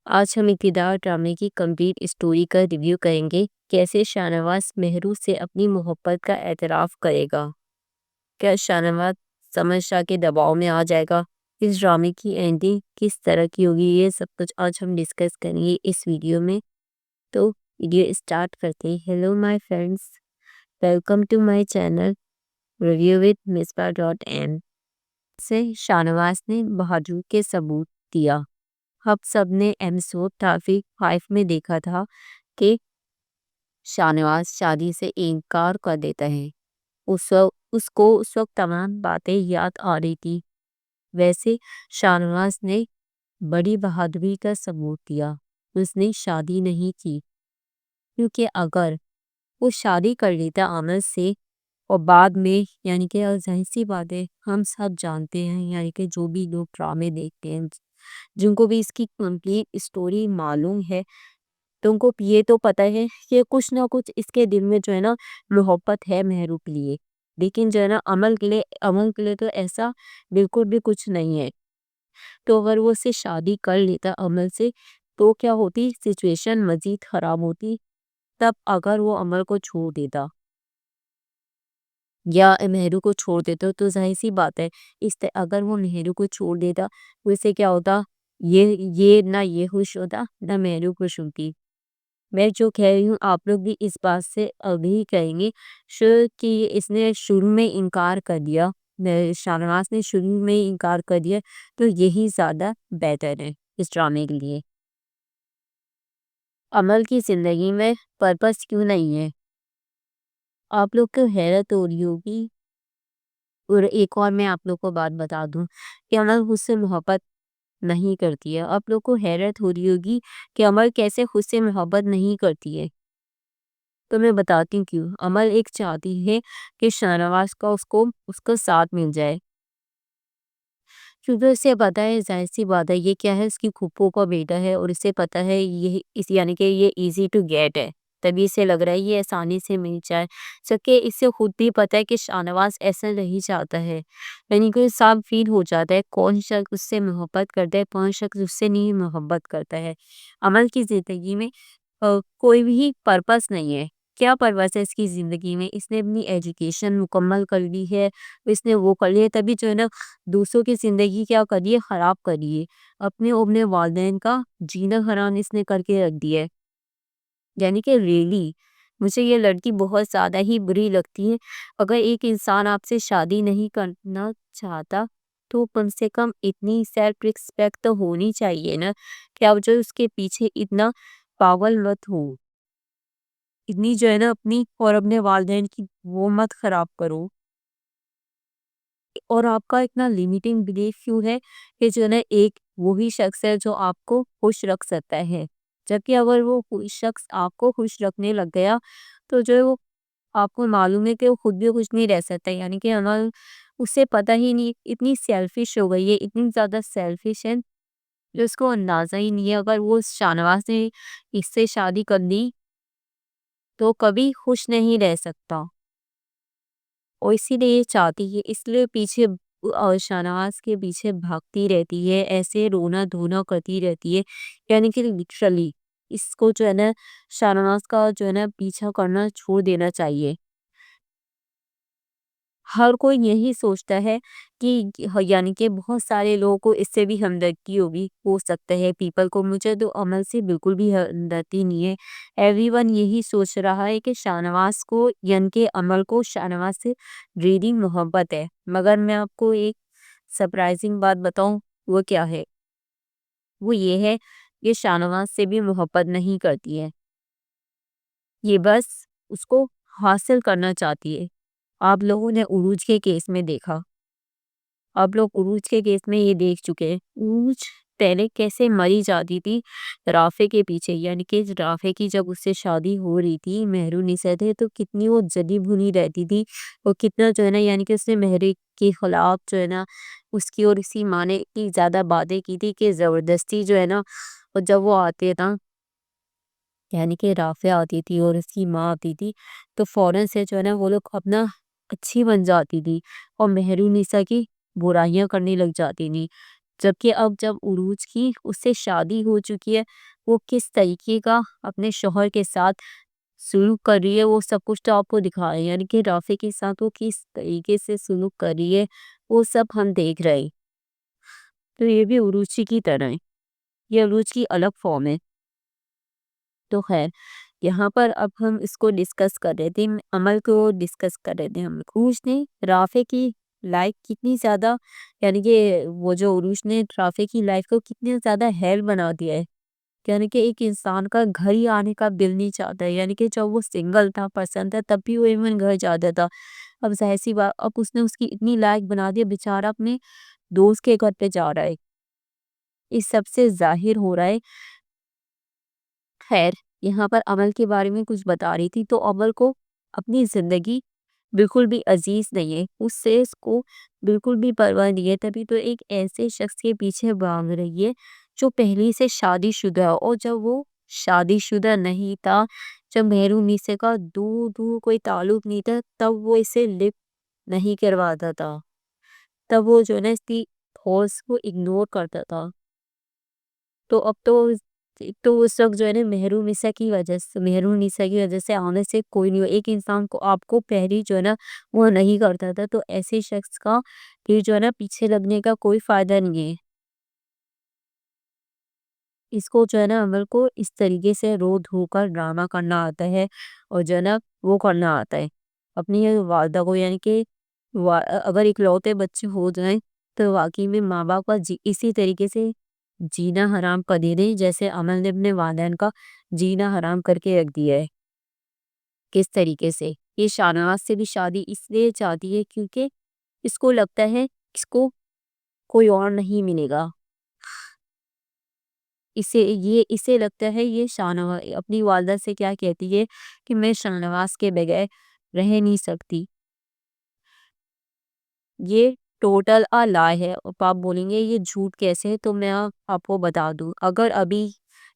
آج ہم ابتداء ڈرامے کی کمپلیٹ اسٹوری کا ریویو کریں گے۔ کیسے شاہ نواز مہرو سے اپنی محبت کا اعتراف کرے گا؟ کیا شاہ نواز سمر شاہ کے دباؤ میں آ جائے گا؟ اس ڈرامے کی اینڈنگ کس طرح کی ہوگی؟ یہ سب کچھ آج ہم ڈسکس کریں گے اس ویڈیو میں۔ تو ویڈیو اسٹارٹ کرتے ہیں۔ Hello my friends, welcome to my channel review with مصباح.in۔ سے شاہ نواز نے بہادری کے ثبوت دیا۔ ہم سب نے ایپیسوڈ 5 میں دیکھا تھا کہ شاہ نواز شادی سے انکار کر دیتا ہے۔ اس وقت تمام باتیں یاد آ رہی تھی۔ ویسے شاہ نواز نے بڑی بہادری کا ثبوت دیا۔ اس نے شادی نہیں کی، کیونکہ اگر وہ شادی کر لیتا عمل سے اور بعد میں یعنی کہ ظاہر سی بات ہے، ہم سب جانتے ہیں، یعنی کہ جو بھی لوگ ڈرامے دیکھتے ہیں، جن کو بھی اس کی کمپلیٹ اسٹوری معلوم ہے، تو ان کو یہ تو پتہ ہے کہ کچھ نہ کچھ اس کے دل میں جو ہے نا محبت ہے مہرو کے لیے، لیکن جو ہے نا عمل کے لیے تو ایسا بالکل بھی کچھ نہیں ہے۔ تو اگر وہ اسے شادی کر لیتا عمل سے تو کیا ہوتی؟ سچویشن مزید خراب ہوتی۔ تب اگر وہ عمل کو چھوڑ دیتا یا مہرو کو چھوڑ دیتا تو ظاہر سی بات ہے، اگر وہ مہرو کو چھوڑ دیتا تو اس سے کیا ہوتا؟ یہ نہ یہ خوش ہوتا نہ مہرو خوش ہوتی۔ میں جو کہہ رہی ہوں آپ لوگ بھی اس بات سے اگری کریں گے کہ اس نے شروع میں انکار کر دیا، شاہ نواز نے شروع میں انکار کر دیا، تو یہی زیادہ بہتر ہے اس ڈرامے کے لیے۔ عمل کی زندگی میں پرپس کیوں نہیں ہے؟ آپ لوگ کو حیرت ہو رہی ہوگی، اور ایک اور میں آپ لوگ کو بات بتا دوں کہ عمل خود سے محبت نہیں کرتی ہے۔ آپ لوگ کو حیرت ہو رہی ہوگی کہ عمل کیسے خود سے محبت نہیں کرتی ہے، تو میں بتاتی ہوں کیوں۔ عمل ایک چاہتی ہے کہ شاہ نواز کا اس کا ساتھ مل جائے، کیونکہ اسے پتا ہے، ظاہر سی بات ہے، یہ کیا ہے، اس کی پھپھو کا بیٹا ہے، اور اسے پتا ہے یعنی کہ یہ ایزی ٹو گیٹ ہے، تبھی اسے لگ رہا ہے یہ آسانی سے مل جائے۔ سکے اسے خود بھی پتا ہے کہ شاہ نواز ایسا نہیں چاہتا ہے، یعنی کہ صاف فیل ہو جاتا ہے کون شخص اس سے محبت کرتا ہے، کون شخص اس سے نہیں محبت کرتا ہے۔ عمل کی زندگی میں کوئی بھی پرپس نہیں ہے۔ کیا پرپس ہے اس کی زندگی میں؟ اس نے اپنی ایجوکیشن مکمل کر لی ہے، اس نے وہ کر لیا، تبھی جو ہے نا دوسروں کی زندگی کیا کر دی ہے؟ خراب کر دی ہے۔ اپنے والدین کا جینا حرام اس نے کر کے رکھ دیا ہے۔ یعنی کہ ریلی مجھے یہ لڑکی بہت زیادہ ہی بری لگتی ہے۔ اگر ایک انسان آپ سے شادی نہیں کرنا چاہتا تو کم سے کم اتنی سیلف ریسپیکٹ تو ہونی چاہیے نا، کہ آپ جو اس کے پیچھے اتنا پاگل مت ہو، اتنی جو ہے نا اپنی اور اپنے والدین کی وہ مت خراب کرو، اور آپ کا اتنا لیمیٹنگ بلیف کیوں ہے کہ جو ہے نا ایک وہی شخص ہے جو آپ کو خوش رکھ سکتا ہے، جبکہ اگر وہ شخص آپ کو خوش رکھنے لگ گیا تو جو ہے وہ آپ کو معلوم ہے کہ وہ خود بھی خوش نہیں رہ سکتا۔ یعنی کہ عمل اسے پتہ ہی نہیں، اتنی سیلفش ہو گئی ہے، اتنی زیادہ سیلفش ہے جو اس کو اندازہ ہی نہیں ہے۔ اگر وہ شاہ نواز نے اس سے شادی کر لی تو کبھی خوش نہیں رہ سکتا، اور اسی لیے یہ چاہتی ہے، اس لیے پیچھے شاہ نواز کے پیچھے بھاگتی رہتی ہے، ایسے رونا دھونا کرتی رہتی ہے۔ یعنی کہ لٹرلی اس کو جو ہے نا شاہ نواز کا جو ہے نا پیچھا کرنا چھوڑ دینا چاہیے۔ ہر کوئی یہی سوچتا ہے کہ یعنی کہ بہت سارے لوگوں کو اس سے بھی ہمدردی ہو سکتا ہے پیپل کو، مجھے تو عمل سے بالکل بھی ہمدردی نہیں ہے۔ ایوری ون یہی سوچ رہا ہے کہ شاہ نواز کو یعنی کہ عمل کو شاہ نواز سے ریڈنگ محبت ہے، مگر میں آپ کو ایک سرپرائزنگ بات بتاؤں، وہ کیا ہے؟ وہ یہ ہے کہ شاہ نواز سے بھی محبت نہیں کرتی ہے، یہ بس اس کو حاصل کرنا چاہتی ہے۔ آپ لوگوں نے عروج کے کیس میں دیکھا، آپ لوگ عروج کے کیس میں یہ دیکھ چکے ہیں، عروج پہلے کیسے مری جاتی تھی رافع کے پیچھے، یعنی کہ رافع کی جب اس سے شادی ہو رہی تھی مہرو نسا تھے تو کتنی وہ جلی بھنی رہتی تھی، اور کتنا جو ہے نا یعنی کہ اس نے مہرو کے خلاف جو ہے نا اس کی اور اسی ماں نے اتنی زیادہ باتیں کی تھی کہ زبردستی جو ہے نا، اور جب وہ آتے نا یعنی کہ رافع آتی تھی اور اس کی ماں آتی تھی تو فوراً سے جو ہے نا وہ لوگ اپنا اچھی بن جاتی تھی اور مہرو نسا کی برائیاں کرنے لگ جاتی تھی۔ جبکہ اب جب عروج کی اس سے شادی ہو چکی ہے، وہ کس طریقے کا اپنے شوہر کے ساتھ سلوک کر رہی ہے وہ سب کچھ تو آپ کو دکھا رہے ہیں، یعنی کہ رافع کے ساتھ وہ کس طریقے سے سلوک کر رہی ہے وہ سب ہم دیکھ رہے ہیں۔ تو یہ بھی عروج کی طرح ہے، یہ عروج کی الگ فارم ہے۔ تو خیر یہاں پر اب ہم اس کو ڈسکس کر رہے تھے، عمل کو ڈسکس کر رہے تھے ہم۔ عروج نے رافع کی لائف کتنی زیادہ، یعنی کہ وہ جو عروج نے رافع کی لائف کو کتنی زیادہ ہیل بنا دیا ہے، یعنی کہ ایک انسان کا گھر ہی آنے کا دل نہیں چاہتا ہے، یعنی کہ جب وہ سنگل تھا، پسند تھا، تب بھی وہ ایون گھر جاتا تھا۔ اب ظاہر سی بات، اب اس نے اس کی اتنی لائف بنا دیا، بیچارہ اپنے دوست کے گھر پہ جا رہا ہے، اس سب سے ظاہر ہو رہا ہے۔ خیر یہاں پر عمل کے بارے میں کچھ بتا رہی تھی، تو عمل کو اپنی زندگی بالکل بھی عزیز نہیں ہے، اس سے اس کو بالکل بھی پرواہ نہیں ہے، تبھی تو ایک ایسے شخص کے پیچھے بھاگ رہی ہے جو پہلی سے شادی شدہ ہے، اور جب وہ شادی شدہ نہیں تھا، جب مہرو نیسا کا دور دور کوئی تعلق نہیں تھا، تب وہ اسے لپ نہیں کرواتا تھا، تب وہ جو ہے نا اس کی تھاٹس کو اگنور کرتا تھا۔ تو اب تو ایک تو اس وقت جو ہے نا مہرو نیسا کی وجہ سے آنے سے کوئی نہیں ہو، ایک انسان کو آپ کو پہلی جو ہے نا وہ نہیں کرتا تھا، تو ایسے شخص کا پھر جو ہے نا پیچھے لگنے کا کوئی فائدہ نہیں ہے۔ اس کو جو ہے نا عمل کو اس طریقے سے رو دھو کر ڈرامہ کرنا آتا ہے، اور جو ہے نا وہ کرنا آتا ہے اپنی والدہ کو، یعنی کہ اگر اکلوتے بچے ہو جائیں تو واقعی میں ماں باپ کا اسی طریقے سے جینا حرام کر دے دیں، جیسے عمل نے اپنے والدین کا جینا حرام کر کے رکھ دیا ہے۔ کس طریقے سے یہ شاہنواز سے بھی شادی اس لیے چاہتی ہے کیونکہ اس کو لگتا ہے اس کو کوئی اور نہیں ملے گا، اسے لگتا ہے یہ شاہنواز اپنی والدہ سے کیا کہتی ہے کہ میں شاہنواز کے بغیر رہ نہیں سکتی۔ یہ ٹوٹل لائے ہے، اور آپ بولیں گے یہ جھوٹ کیسے ہے، تو میں آپ کو بتا دوں، اگر ابھی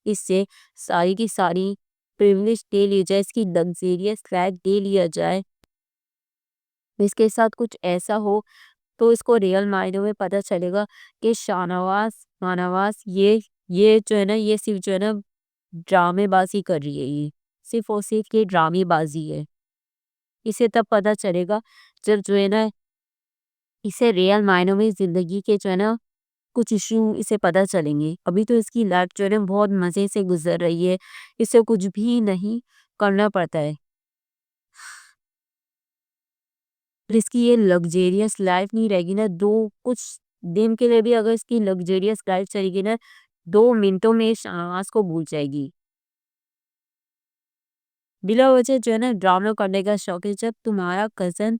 اس سے ساری کی ساری پریویلیج دے لی جائے، اس کی لگزیریس لائف دے لیا جائے، اس کے ساتھ کچھ ایسا ہو، تو اس کو ریئل معنوں میں پتہ چلے گا کہ شاہنواز یہ جو ہے نا یہ صرف جو ہے نا ڈرامے بازی کر رہی ہے، یہ صرف اور صرف یہ ڈرامے بازی ہے۔ اسے تب پتہ چلے گا جب جو ہے نا اسے ریئل معنوں میں زندگی کے جو ہے نا کچھ ایشو اسے پتہ چلیں گے۔ ابھی تو اس کی لائف جو ہے نا بہت مزے سے گزر رہی ہے، اسے کچھ بھی نہیں کرنا پڑتا ہے، اور اس کی یہ لگزیریس لائف نہیں رہے گی نا، کچھ دن کے لیے بھی اگر اس کی لگزیریس لائف چلے گی نا، 2 منٹوں میں شاہنواز کو بھول جائے گی۔ بلا وجہ جو ہے نا ڈرامہ کرنے کا شوق ہے، جب تمہارا کزن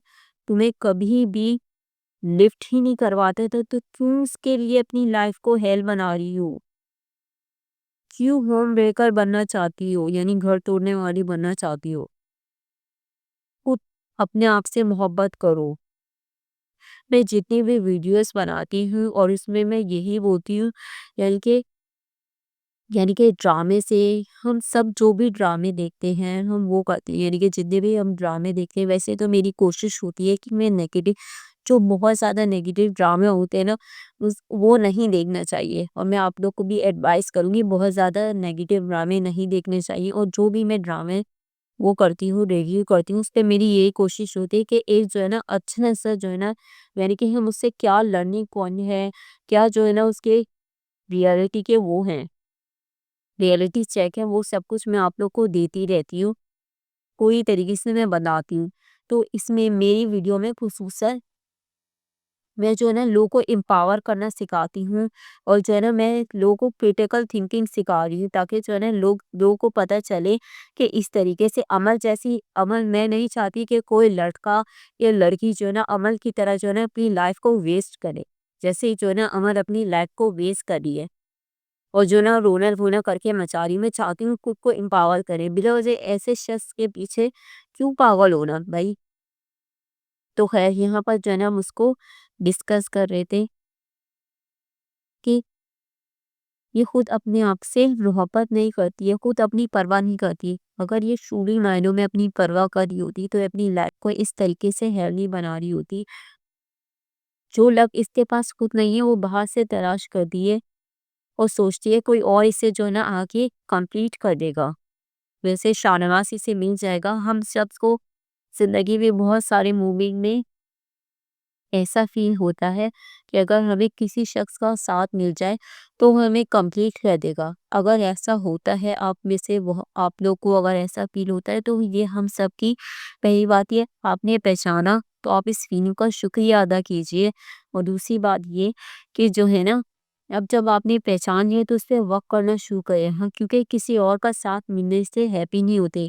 تمہیں کبھی بھی لفٹ ہی نہیں کرواتے تو کیوں اس کے لیے اپنی لائف کو ہیل بنا رہی ہو؟ کیوں ہوم بریکر بننا چاہتی ہو، یعنی گھر توڑنے والی بننا چاہتی ہو؟ خود اپنے آپ سے محبت کرو۔ میں جتنی بھی ویڈیوز بناتی ہوں اور اس میں یہی بولتی ہوں، یعنی کہ ڈرامے سے ہم سب جو بھی ڈرامے دیکھتے ہیں ہم وہ کرتے ہیں، یعنی کہ جتنے بھی ہم ڈرامے دیکھتے ہیں، ویسے تو میری کوشش ہوتی ہے کہ میں نیگیٹو، جو بہت زیادہ نیگیٹو ڈرامے ہوتے ہیں نا وہ نہیں دیکھنا چاہیے، اور میں آپ لوگ کو بھی ایڈوائز کروں گی بہت زیادہ نیگیٹو ڈرامے نہیں دیکھنے چاہیے، اور جو بھی میں ڈرامے وہ کرتی ہوں، ریویو کرتی ہوں، اس پہ میری یہی کوشش ہوتی ہے کہ ایک جو ہے نا اچھا سا جو ہے نا، یعنی کہ ہم اس سے کیا لرننگ کون ہے، کیا جو ہے نا اس کے ریئلٹی کے وہ ہیں، ریئلٹی چیک ہے، وہ سب کچھ میں آپ لوگ کو دیتی رہتی ہوں، کوئی طریقے سے میں بناتی ہوں۔ تو اس میں میری ویڈیو میں خصوصاً میں جو ہے نا لوگوں کو امپاور کرنا سکھاتی ہوں، اور جو ہے نا میں لوگوں کو کریٹیکل تھنکنگ سکھا رہی ہوں، تاکہ جو ہے نا لوگوں کو پتہ چلے کہ اس طریقے سے عمل میں نہیں چاہتی کہ کوئی لڑکا یا لڑکی جو ہے نا عمل کی طرح جو ہے نا اپنی لائف کو ویسٹ کرے، جیسے جو ہے نا عمل اپنی لائف کو ویسٹ کر رہی ہے، اور جو نا رونا دھونا کر کے مچا رہی، میں چاہتی ہوں خود کو امپاور کرے، بلا وجہ ایسے شخص کے پیچھے کیوں پاگل ہونا بھائی۔ تو خیر یہاں پر جو ہے نا ہم اس کو ڈسکس کر رہے تھے کہ یہ خود اپنے آپ سے محبت نہیں کرتی ہے، خود اپنی پرواہ نہیں کرتی، اگر یہ شوری معنوں میں اپنی پرواہ کر رہی ہوتی تو اپنی لائف کو اس طریقے سے ہیلدی بنا رہی ہوتی جو لک اس کے پاس خود نہیں ہے وہ باہر سے تلاش کر دیے اور سوچتی ہے کوئی اور اسے جو ہے نا آگے کمپلیٹ کر دے گا، ویسے شاہ نواز اسے مل جائے گا۔ ہم سب کو زندگی میں بہت سارے مومنٹ میں ایسا فیل ہوتا ہے کہ اگر ہمیں کسی شخص کا ساتھ مل جائے تو وہ ہمیں کمپلیٹ کر دے گا۔ اگر ایسا ہوتا ہے آپ میں سے آپ لوگ کو اگر ایسا فیل ہوتا ہے تو یہ ہم سب کی پہلی بات یہ آپ نے پہچانا، تو آپ اس فیلنگ کا شکریہ ادا کیجئے۔ اور دوسری بات یہ کہ جو ہے نا اب جب آپ نے پہچان لیے تو اس پہ ورک کرنا شروع کریں، ہاں، کیونکہ کسی اور کا ساتھ ملنے سے ہیپی نہیں ہوتے۔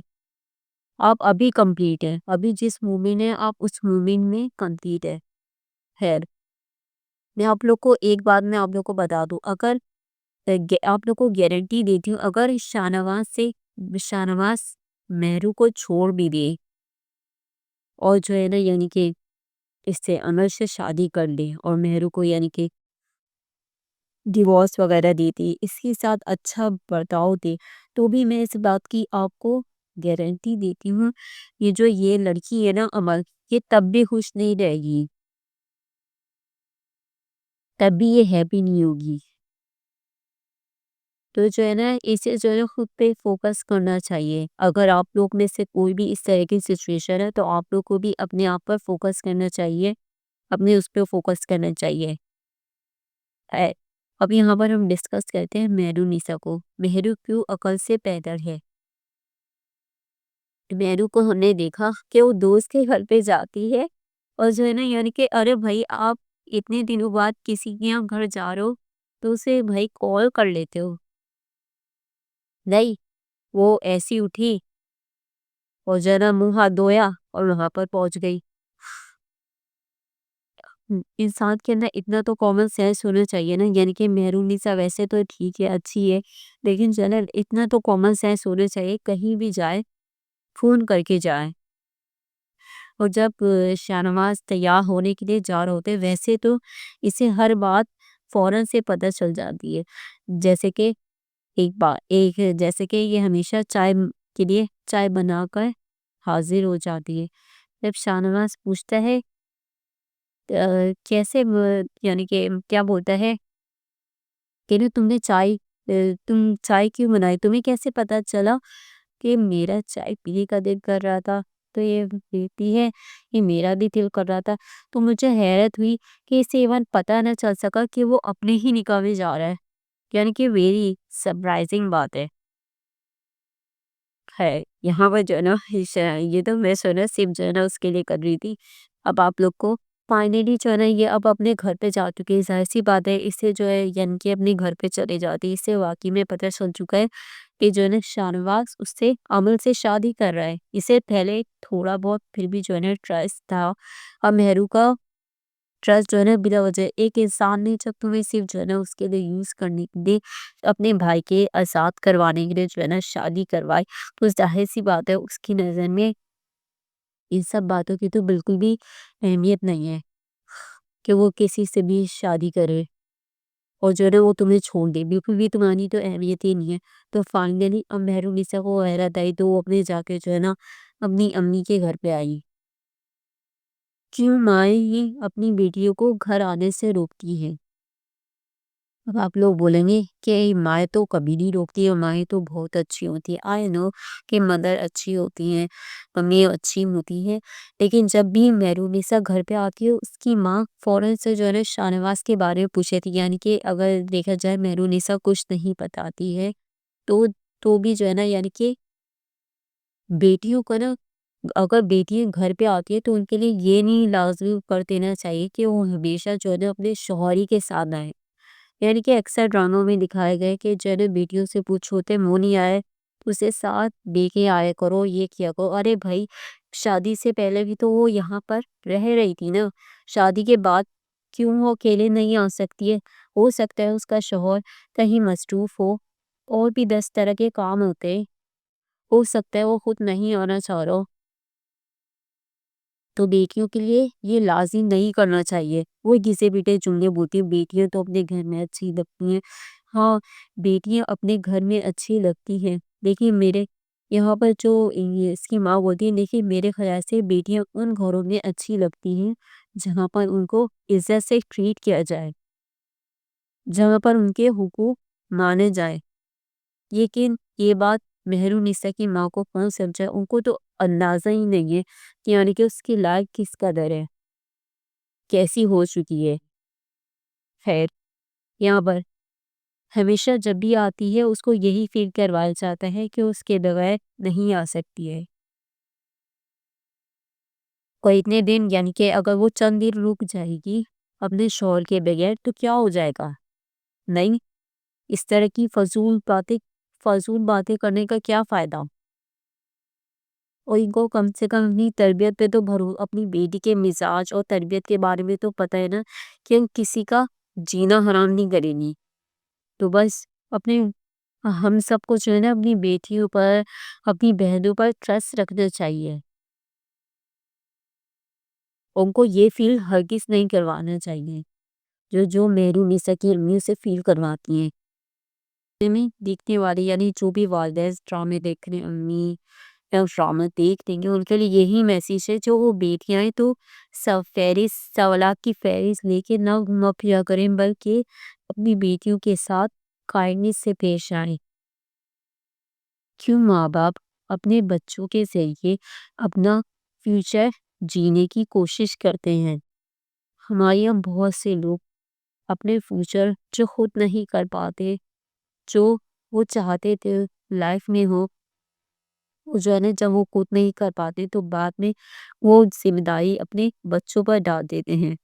آپ ابھی کمپلیٹ ہے، ابھی جس مومنٹ ہے آپ اس مومنٹ میں کمپلیٹ ہے۔ خیر، میں آپ لوگ کو ایک بات میں آپ لوگ کو بتا دوں، اگر آپ لوگ کو گارنٹی دیتی ہوں، اگر شاہ نواز مہرو کو چھوڑ بھی دے اور جو ہے نا یعنی کہ اس سے امر سے شادی کر لے اور مہرو کو یعنی کہ ڈیورس وغیرہ دیتی، اس کے ساتھ اچھا برتاؤ دے، تو بھی میں اس بات کی آپ کو گارنٹی دیتی ہوں یہ لڑکی ہے نا امر، یہ تب بھی خوش نہیں رہے گی، تب بھی یہ ہیپی نہیں ہوگی۔ تو جو ہے نا اسے جو ہے خود پہ فوکس کرنا چاہیے۔ اگر آپ لوگ میں سے کوئی بھی اس طرح کی سچویشن ہے تو آپ لوگ کو بھی اپنے آپ پر فوکس کرنا چاہیے، اپنے اس پہ فوکس کرنا چاہیے۔ اب یہاں پر ہم ڈسکس کرتے ہیں مہرو نیسا کو۔ مہرو کیوں عقل سے پیدل ہے؟ مہرو کو ہم نے دیکھا کہ وہ دوست کے گھر پہ جاتی ہے اور جو ہے نا یعنی کہ ارے بھائی آپ اتنے دنوں بعد کسی کے یہاں گھر جا رہے ہو تو اسے بھائی کال کر لیتے ہو، نہیں، وہ ایسی اٹھی اور جو ہے نا منہ ہاتھ دھویا اور وہاں پر پہنچ گئی۔ انسان کے اندر اتنا تو کامن سینس ہونا چاہیے نا، یعنی کہ مہرو نیسا ویسے تو ٹھیک ہے، اچھی ہے، لیکن چلیں اتنا تو کامن سینس ہونا چاہیے، کہیں بھی جائے فون کر کے جائے۔ اور جب شاہ نواز تیار ہونے کے لیے جا رہے ہوتے ویسے تو اسے ہر بات فوراً سے پتہ چل جاتی ہے، جیسے کہ جیسے کہ یہ ہمیشہ چائے کے لیے چائے بنا کر حاضر ہو جاتی ہے۔ جب شاہ نواز پوچھتا ہے کیسے یعنی کہ کیا بولتا ہے کہ تم چائے کیوں بنائی، تمہیں کیسے پتا چلا کہ میرا چائے پینے کا دل کر رہا تھا؟ تو یہ کہتی ہے کہ میرا بھی دل کر رہا تھا۔ تو مجھے حیرت ہوئی کہ اسے ایون پتا نہ چل سکا کہ وہ اپنے ہی نکاح میں جا رہا ہے، یعنی کہ ویری سرپرائزنگ بات ہے۔ یہاں پر جو ہے نا یہ تو میں سنا صرف جو ہے نا اس کے لیے کر رہی تھی۔ اب آپ لوگ کو فائنلی جو ہے نا یہ اب اپنے گھر پہ جا چکی ہے، ظاہر سی بات ہے اسے جو ہے یعنی کہ اپنے گھر پہ چلے جاتی، اسے واقعی میں پتہ چل چکا ہے کہ جو ہے نا شاہ نواز اس سے عمل سے شادی کر رہا ہے۔ اسے پہلے تھوڑا بہت پھر بھی جو ہے نا ٹرسٹ تھا، اور مہرو کا ٹرسٹ جو ہے نا بلا وجہ ایک انسان نے جب تمہیں صرف جو ہے نا اس کے لیے یوز کرنے کے لیے اپنے بھائی کے آزاد کروانے کے لیے جو ہے نا شادی کروائی، تو ظاہر سی بات ہے اس کی نظر میں ان سب باتوں کی تو بالکل بھی اہمیت نہیں ہے کہ وہ کسی سے بھی شادی کرے اور جو ہے نا وہ تمہیں چھوڑ دے، بالکل بھی تمہاری تو اہمیت ہی نہیں ہے۔ تو فائنلی اب مہرو نیسا کو حیرت آئی تو وہ اپنے جا کے جو ہے نا اپنی امی کے گھر پہ آئی۔ کیوں مائیں ہی اپنی بیٹیوں کو گھر آنے سے روکتی ہے؟ اب آپ لوگ بولیں گے کہ مائیں تو کبھی نہیں روکتی ہے، مائیں تو بہت اچھی ہوتی ہے۔ آئی نو کہ مدر اچھی ہوتی ہیں، امی اچھی ہوتی ہیں، لیکن جب بھی مہرو نیسا گھر پہ آتی ہے اس کی ماں فوراً سے جو ہے نا شاہ نواز کے بارے میں پوچھے تھی، یعنی کہ اگر دیکھا جائے مہرو نیسا کچھ نہیں بتاتی ہے تو بھی جو ہے نا یعنی کہ بیٹیوں کو نا اگر بیٹیاں گھر پہ آتی ہے تو ان کے لیے یہ نہیں لازمی کر دینا چاہیے کہ وہ ہمیشہ جو ہے نا اپنے شوہری کے ساتھ آئے، یعنی کہ اکثر ڈراموں میں دکھائے گئے کہ جو ہے نا بیٹیوں سے پوچھ ہوتے منہ نہیں آئے تو اسے ساتھ لے کے آئے کرو، یہ کیا کرو۔ ارے بھائی شادی سے پہلے بھی تو وہ یہاں پر رہ رہی تھی نا، شادی کے بعد کیوں وہ اکیلے نہیں آ سکتی ہے؟ ہو سکتا ہے اس کا شوہر کہیں مصروف ہو، اور بھی 10 طرح کے کام ہوتے ہیں، ہو سکتا ہے وہ خود نہیں آنا چاہ رہا ہو، تو بیٹیوں کے لیے یہ لازم نہیں کرنا چاہیے۔ وہ گھسے پیٹے جملے بولتی ہیں بیٹیاں تو اپنے گھر میں اچھی لگتی ہیں۔ ہاں، بیٹیاں اپنے گھر میں اچھی لگتی ہیں، لیکن میرے یہاں پر جو اس کی ماں بولتی ہے، لیکن میرے خیال سے بیٹیاں ان گھروں میں اچھی لگتی ہیں جہاں پر ان کو عزت سے ٹریٹ کیا جائے، جہاں پر ان کے حقوق مانے جائے. لیکن یہ بات مہرونسا کی ماں کو کون سمجھا؟ ان کو تو اندازہ ہی نہیں ہے کہ یعنی کہ اس کی لائف کس قدر ہے، کیسی ہو چکی ہے. خیر، یہاں پر ہمیشہ جب بھی آتی ہے اس کو یہی فیل کروایا جاتا ہے کہ اس کے بغیر نہیں آ سکتی ہے. اور اتنے دن یعنی کہ اگر وہ چند دن رک جائے گی اپنے شوہر کے بغیر تو کیا ہو جائے گا؟ نہیں، اس طرح کی فضول باتیں کرنے کا کیا فائدہ؟ اور ان کو کم سے کم اپنی تربیت پہ تو اپنی بیٹی کے مزاج اور تربیت کے بارے میں تو پتہ ہے نا کہ ہم کسی کا جینا حرام نہیں کریں گی. تو بس اپنے ہم سب کو جو ہے نا اپنی بیٹیوں پر، اپنی بہنوں پر ٹرسٹ رکھنا چاہیے. ان کو یہ فیل ہرگز نہیں کروانا چاہیے جو مہرونسا کی امیوں سے فیل کرواتی ہیں. میں دیکھنے والے یعنی جو بھی والدین ڈرامے دیکھ رہے ہیں، امی یا ڈرامہ دیکھ دیں گے، ان کے لیے یہی میسیج ہے جو وہ بیٹیاں ہیں تو سوالات کی فہرست لے کے نہ گھما پھرا کریں، بلکہ اپنی بیٹیوں کے ساتھ کائنڈنس سے پیش آئیں. کیوں ماں باپ اپنے بچوں کے ذریعے اپنا فیوچر جینے کی کوشش کرتے ہیں؟ ہمارے یہاں بہت سے لوگ اپنے فیوچر جو خود نہیں کر پاتے، جو وہ چاہتے تھے لائف میں ہو، جو ہے نا جب وہ خود نہیں کر پاتے تو بعد میں وہ ذمہ داری اپنے بچوں پر ڈال دیتے ہیں.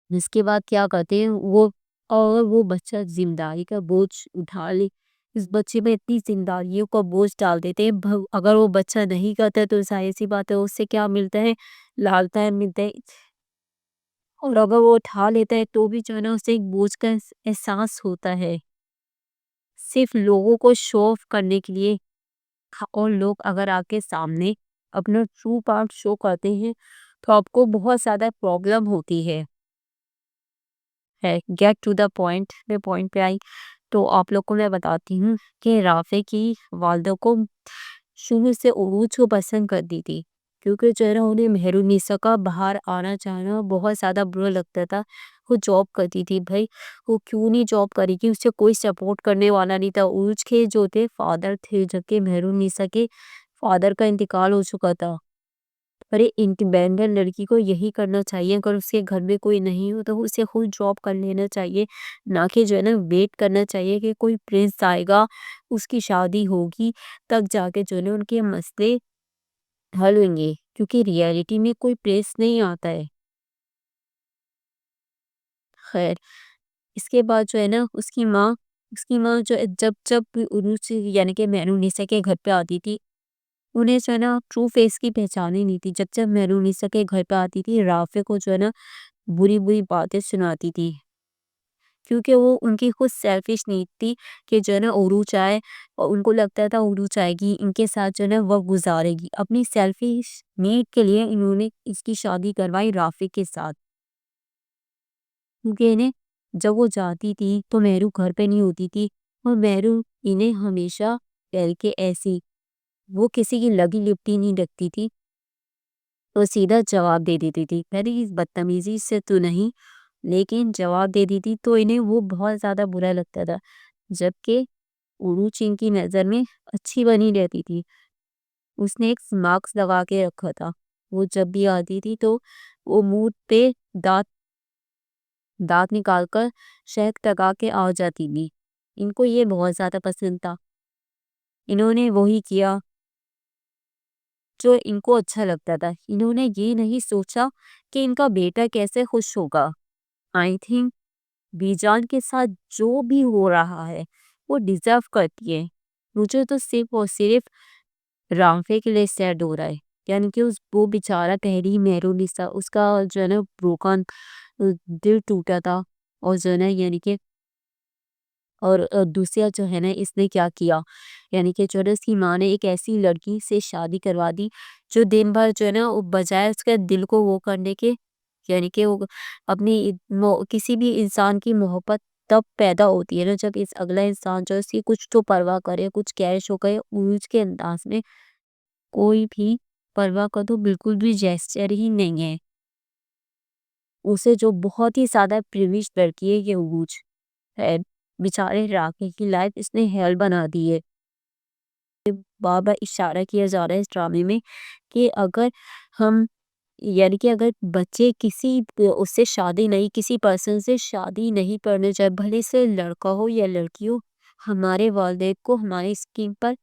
اس کے بعد کیا کرتے ہیں وہ بچہ ذمہ داری کا بوجھ اٹھا لے، اس بچے میں اتنی ذمہ داریوں کا بوجھ ڈال دیتے ہیں. اگر وہ بچہ نہیں کرتا تو ظاہر سی بات ہے اس سے کیا ملتا ہے؟ لال تیر ملتا ہے. اور اگر وہ اٹھا لیتا ہے تو بھی جو ہے نا اسے ایک بوجھ کا احساس ہوتا ہے، صرف لوگوں کو شو آف کرنے کے لیے. اور لوگ اگر آپ کے سامنے اپنا ٹرو پارٹ شو کرتے ہیں تو آپ کو بہت زیادہ پرابلم ہوتی ہے. گیٹ ٹو دا پوائنٹ، میں پوائنٹ پہ آئی تو آپ لوگ کو میں بتاتی ہوں کہ رافع کی والدہ کو شروع سے عروج کو پسند کرتی تھی، کیونکہ جو ہے نا انہیں مہرونسا کا باہر آنا جانا بہت زیادہ برا لگتا تھا. وہ جاب کرتی تھی، بھائی وہ کیوں نہیں جاب کرے گی؟ اسے کوئی سپورٹ کرنے والا نہیں تھا. عروج کے جو تھے فادر تھے، جبکہ مہرونسا کے فادر کا انتقال ہو چکا تھا. پر انڈیپینڈنٹ لڑکی کو یہی کرنا چاہیے، اگر اس کے گھر میں کوئی نہیں ہو تو اسے خود جاب کر لینا چاہیے، نہ کہ جو ہے نا ویٹ کرنا چاہیے کہ کوئی پرنس آئے گا، اس کی شادی ہوگی تب جا کے جو ہے نا ان کے مسئلے حل ہویں گے. کیونکہ ریالٹی میں کوئی پرنس نہیں آتا ہے. خیر، اس کے بعد جو ہے نا اس کی ماں جو جب عروج یعنی کہ مہرونسا کے گھر پہ آتی تھی، انہیں جو ہے نا ٹرو فیس کی پہچان ہی نہیں تھی. جب مہرونسا کے گھر پہ آتی تھی رافع کو جو ہے نا بری باتیں سناتی تھی، کیونکہ وہ ان کی خود سیلفش نیڈ تھی کہ جو ہے نا عروج آئے، اور ان کو لگتا تھا عروج آئے گی ان کے ساتھ جو ہے نا وقت گزارے گی. اپنی سیلفش نیڈ کے لیے انہوں نے اس کی شادی کروائی رافع کے ساتھ. کیونکہ انہیں جب وہ جاتی تھی تو مہرو گھر پہ نہیں ہوتی تھی، اور مہرو انہیں ہمیشہ کہہ کے ایسی وہ کسی کی لگی لپٹی نہیں رکھتی تھی، تو سیدھا جواب دے دیتی تھی. پہلے اس بدتمیزی سے تو نہیں، لیکن جواب دے دیتی تو انہیں وہ بہت زیادہ برا لگتا تھا. جبکہ عروج ان کی نظر میں اچھی بنی رہتی تھی. اس نے ایک مارکس لگا کے رکھا تھا، وہ جب بھی آتی تھی تو وہ منہ پہ دانت نکال کر شہد لگا کے آ جاتی تھی. ان کو یہ بہت زیادہ پسند تھا. انہوں نے وہی کیا جو ان کو اچھا لگتا تھا. انہوں نے یہ نہیں سوچا کہ ان کا بیٹا کیسے خوش ہوگا. آئی تھنک بیجان کے ساتھ جو بھی ہو رہا ہے وہ ڈیزرو کرتی ہے. مجھے تو صرف اور صرف رافع کے لیے سیڈ ہو رہا ہے، یعنی کہ وہ بیچارہ پہلی مہرونسا اس کا جو ہے نا بروکن دل ٹوٹا تھا، اور جو ہے نا یعنی کہ اور دوسرا جو ہے نا اس نے کیا کیا، یعنی کہ جو ہے اس کی ماں نے ایک ایسی لڑکی سے شادی کروا دی جو دن بھر جو ہے نا بجائے اس کے دل کو وہ کرنے کے، یعنی کہ وہ اپنی کسی بھی انسان کی محبت تب پیدا ہوتی ہے نا جب اس اگلا انسان جو اس کی کچھ تو پرواہ کرے، کچھ کیش ہو گئے. عروج کے انداز میں کوئی بھی پرواہ کا تو بالکل بھی جیسچر ہی نہیں ہے. اسے جو بہت ہی زیادہ پریویش لڑکی ہے یہ عروج ہے. بیچارے راکھی کی لائف اس نے ہیل بنا دی ہے. بار بار اشارہ کیا جا رہا ہے اس ڈرامے میں کہ اگر ہم یعنی کہ اگر بچے کسی اس سے شادی نہیں کسی پرسن سے شادی نہیں کرنے چاہے بھلے سے لڑکا ہو یا لڑکی ہو ہمارے والدین کو ہماری اسکیم پر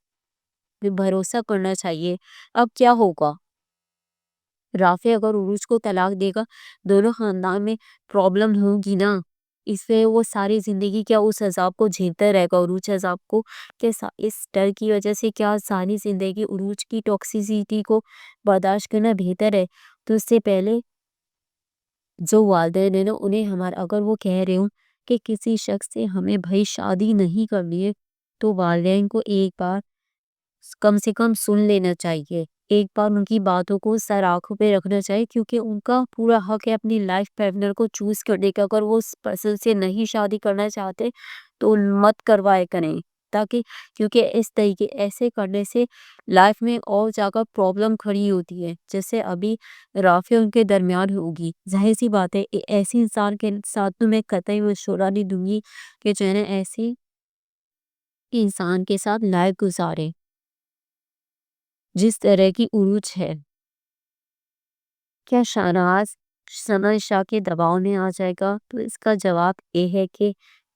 بھروسہ کرنا چاہیے. اب کیا ہوگا رافع اگر عروج کو طلاق دے گا دونوں خاندان میں پرابلم ہوگی نا. اس سے وہ ساری زندگی کیا اس عذاب کو جھیلتا رہے گا عروج عذاب کو کہ اس ڈر کی وجہ سے کیا ساری زندگی عروج کی ٹاکسیسٹی کو برداشت کرنا بہتر ہے. تو اس سے پہلے جو والدین ہیں نا انہیں ہمارا اگر وہ کہہ رہے ہوں کہ کسی شخص سے ہمیں بھائی شادی نہیں کرنی ہے تو والدین کو ایک بار کم سے کم سن لینا چاہیے. ایک بار ان کی باتوں کو سر آنکھوں پہ رکھنا چاہیے کیونکہ ان کا پورا حق ہے اپنی لائف پارٹنر کو چوز کرنے کا. اگر وہ اس پرسن سے نہیں شادی کرنا چاہتے تو مت کروائے کریں تاکہ کیونکہ اس طریقے ایسے کرنے سے لائف میں اور جگہ پرابلم کھڑی ہوتی ہے جیسے ابھی رافع ان کے درمیان ہوگی. ظاہر سی بات ہے ایسی انسان کے ساتھ تو میں قطعی مشورہ نہیں دوں گی کہ جو ہے نا ایسے انسان کے ساتھ لائف گزارے جس طرح کی عروج ہے. کیا شاہنواز ثنا شاہ کے دباؤ میں آ جائے گا؟ تو اس کا جواب یہ ہے کہ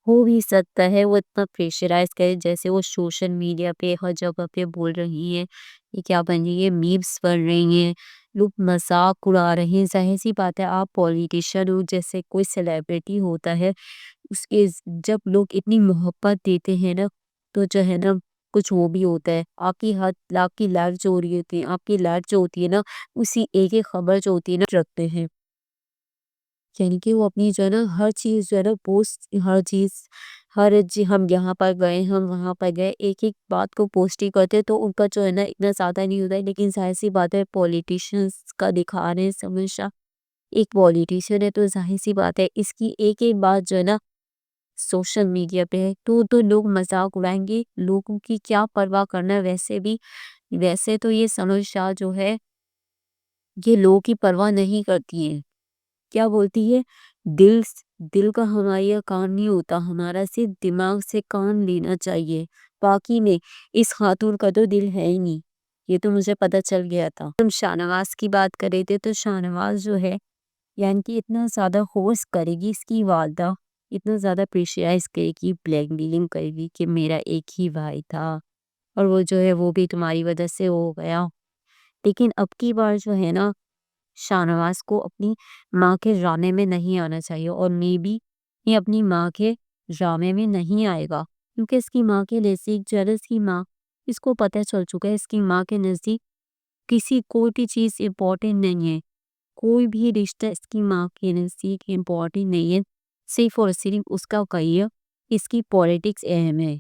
ہو بھی سکتا ہے وہ اتنا پریشرائز کرے جیسے وہ سوشل میڈیا پہ ہر جگہ پہ بول رہی ہیں. یہ کیا بن رہی ہے میمز بن رہی ہیں لوگ مذاق اڑا رہے ہیں. ظاہر سی بات ہے آپ پولیٹیشین ہو جیسے کوئی سیلیبریٹی ہوتا ہے اس کے جب لوگ اتنی محبت دیتے ہیں نا تو جو ہے نا کچھ وہ بھی ہوتا ہے. آپ کی لائف جو ہو رہی ہوتی ہے آپ کی لائف جو ہوتی ہے نا اسی ایک ایک خبر جو ہوتی ہے نا رکھتے ہیں. یعنی کہ وہ اپنی جو ہے نا ہر چیز جو ہے نا پوسٹ ہر چیز ہم یہاں پر گئے ہم وہاں پر گئے ایک ایک بات کو پوسٹ ہی کرتے تو ان کا جو ہے نا اتنا زیادہ نہیں ہوتا ہے. لیکن ظاہر سی بات ہے پولیٹیشینز کا دکھا رہے ہیں ہمیشہ ایک پولیٹیشین ہے تو ظاہر سی بات ہے اس کی ایک ایک بات جو ہے نا سوشل میڈیا پہ ہے تو لوگ مذاق اڑائیں گے. لوگوں کی کیا پرواہ کرنا ہے ویسے تو یہ ثنا شاہ جو ہے یہ لوگوں کی پرواہ نہیں کرتی ہیں. کیا بولتی ہے دل کا ہمارا یہ کام نہیں ہوتا ہمارا صرف دماغ سے کام لینا چاہیے. باقی میں اس خاتون کا تو دل ہے ہی نہیں یہ تو مجھے پتہ چل گیا تھا. ہم شاہنواز کی بات کر رہے تھے تو شاہنواز جو ہے یعنی کہ اتنا زیادہ فورس کرے گی اس کی والدہ اتنا زیادہ پریشرائز کرے گی بلیک میلنگ کرے گی کہ میرا ایک ہی بھائی تھا اور وہ جو ہے وہ بھی تمہاری وجہ سے ہو گیا. لیکن اب کی بار جو ہے نا شاہنواز کو اپنی ماں کے ڈرامے میں نہیں آنا چاہیے اور مے بی یہ اپنی ماں کے ڈرامے میں نہیں آئے گا کیونکہ اس کی ماں کے نزدیک جرس کی ماں اس کو پتہ چل چکا ہے اس کی ماں کے نزدیک کسی کوئی بھی چیز امپورٹنٹ نہیں ہے. کوئی بھی رشتہ اس کی ماں کے نزدیک امپورٹنٹ نہیں ہے صرف اور صرف اس کا کریئر اس کی پولیٹکس اہم ہے.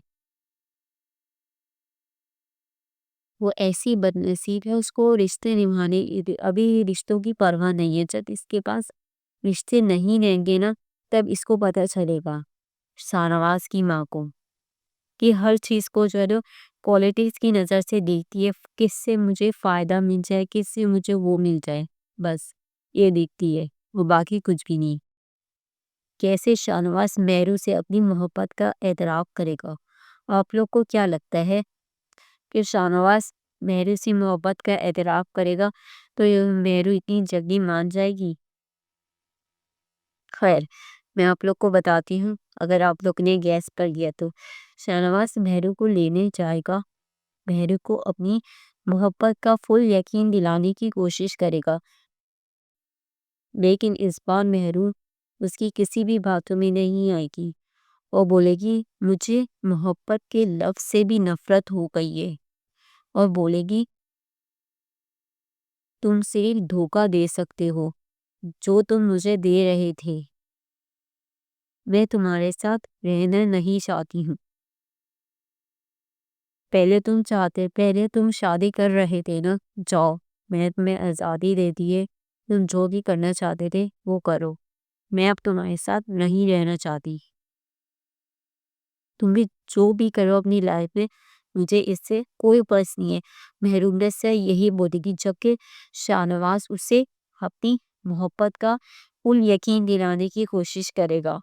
وہ ایسی بد نصیب ہے اس کو رشتے نبھانے ابھی رشتوں کی پرواہ نہیں ہے. جب اس کے پاس رشتے نہیں رہیں گے نا تب اس کو پتہ چلے گا شاہنواز کی ماں کو کہ ہر چیز کو جو ہے نا پولیٹکس کی نظر سے دیکھتی ہے کس سے مجھے فائدہ مل جائے کس سے مجھے وہ مل جائے بس یہ دیکھتی ہے وہ باقی کچھ بھی نہیں. کیسے شاہنواز مہرو سے اپنی محبت کا اعتراف کرے گا؟ آپ لوگ کو کیا لگتا ہے کہ شاہنواز مہرو سے محبت کا اعتراف کرے گا تو مہرو اتنی جلدی مان جائے گی؟ خیر میں آپ لوگ کو بتاتی ہوں اگر آپ لوگ نے گیس کر لیا تو شاہنواز مہرو کو لینے جائے گا مہرو کو اپنی محبت کا فل یقین دلانے کی کوشش کرے گا. لیکن اس بار مہرو اس کی کسی بھی باتوں میں نہیں آئے گی اور بولے گی مجھے محبت کے لفظ سے بھی نفرت ہو گئی ہے اور بولے گی تم صرف دھوکہ دے سکتے ہو جو تم مجھے دے رہے تھے میں تمہارے ساتھ رہنا نہیں چاہتی ہوں. پہلے تم شادی کر رہے تھے نا جاؤ میں تمہیں آزادی دے دیے تم جو بھی کرنا چاہتے تھے وہ کرو میں اب تمہارے ساتھ نہیں رہنا چاہتی. تم بھی جو بھی کرو اپنی لائف میں مجھے اس سے کوئی پرس نہیں ہے۔ مہرو نسا یہی بولے گی، جبکہ شاہنواز اسے اپنی محبت کا فل یقین دلانے کی کوشش کرے گا،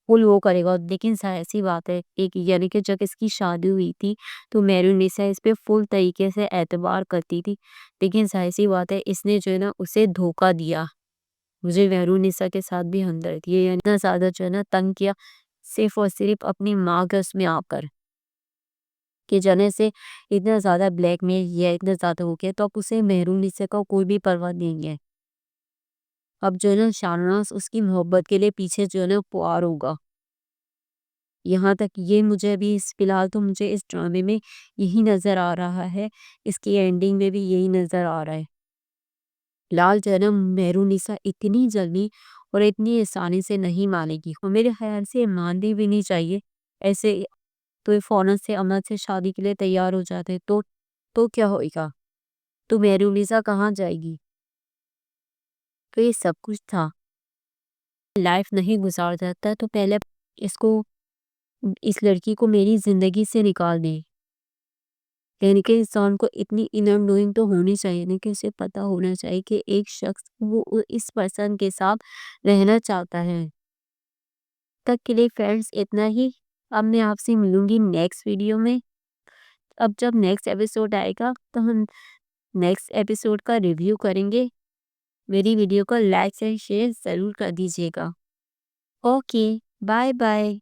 فل وہ کرے گا۔ لیکن ظاہر سی بات ہے، یعنی کہ جب اس کی شادی ہوئی تھی تو مہرو نسا اس پہ فل طریقے سے اعتبار کرتی تھی، لیکن ظاہر سی بات ہے اس نے جو ہے نا اسے دھوکہ دیا۔ مجھے مہرو نسا کے ساتھ بھی ہمدردی ہے، یعنی اتنا زیادہ جو ہے نا تنگ کیا صرف اور صرف اپنی ماں کے اس میں آ کر، کہ جانے سے اتنا زیادہ بلیک میل کیا، اتنا زیادہ ہو گیا، تو اب اسے مہرو نسا کا کوئی بھی پرواہ نہیں ہے۔ اب جو ہے نا شاہنواز اس کی محبت کے لیے پیچھے جو ہے نا پوار ہوگا۔ یہاں تک یہ مجھے ابھی فی الحال تو مجھے اس ڈرامے میں یہی نظر آ رہا ہے، اس کی اینڈنگ میں بھی یہی نظر آ رہا ہے۔ لال جو ہے نا مہرو نسا اتنی جلدی اور اتنی آسانی سے نہیں مانے گی، اور میرے خیال سے ماننی بھی نہیں چاہیے ایسے۔ تو یہ فوراً سے امن سے شادی کے لیے تیار ہو جاتے تو کیا ہوئے گا؟ تو مہرو نسا کہاں جائے گی؟ تو یہ سب کچھ تھا، لائف نہیں گزار جاتا تو پہلے اس لڑکی کو میری زندگی سے نکال دیں۔ یعنی کہ انسان کو اتنی انر نوئنگ تو ہونی چاہیے، نہیں کہ اسے پتا ہونا چاہیے کہ ایک شخص وہ اس پرسن کے ساتھ رہنا چاہتا ہے۔ تک کے لیے فرینڈز اتنا ہی۔ اب میں آپ سے ملوں گی نیکسٹ ویڈیو میں۔ اب جب نیکسٹ ایپیسوڈ آئے گا تو ہم نیکسٹ ایپیسوڈ کا ریویو کریں گے۔ میری ویڈیو کو لائک اور شیئر ضرور کر دیجیے گا۔ Okay, bye bye.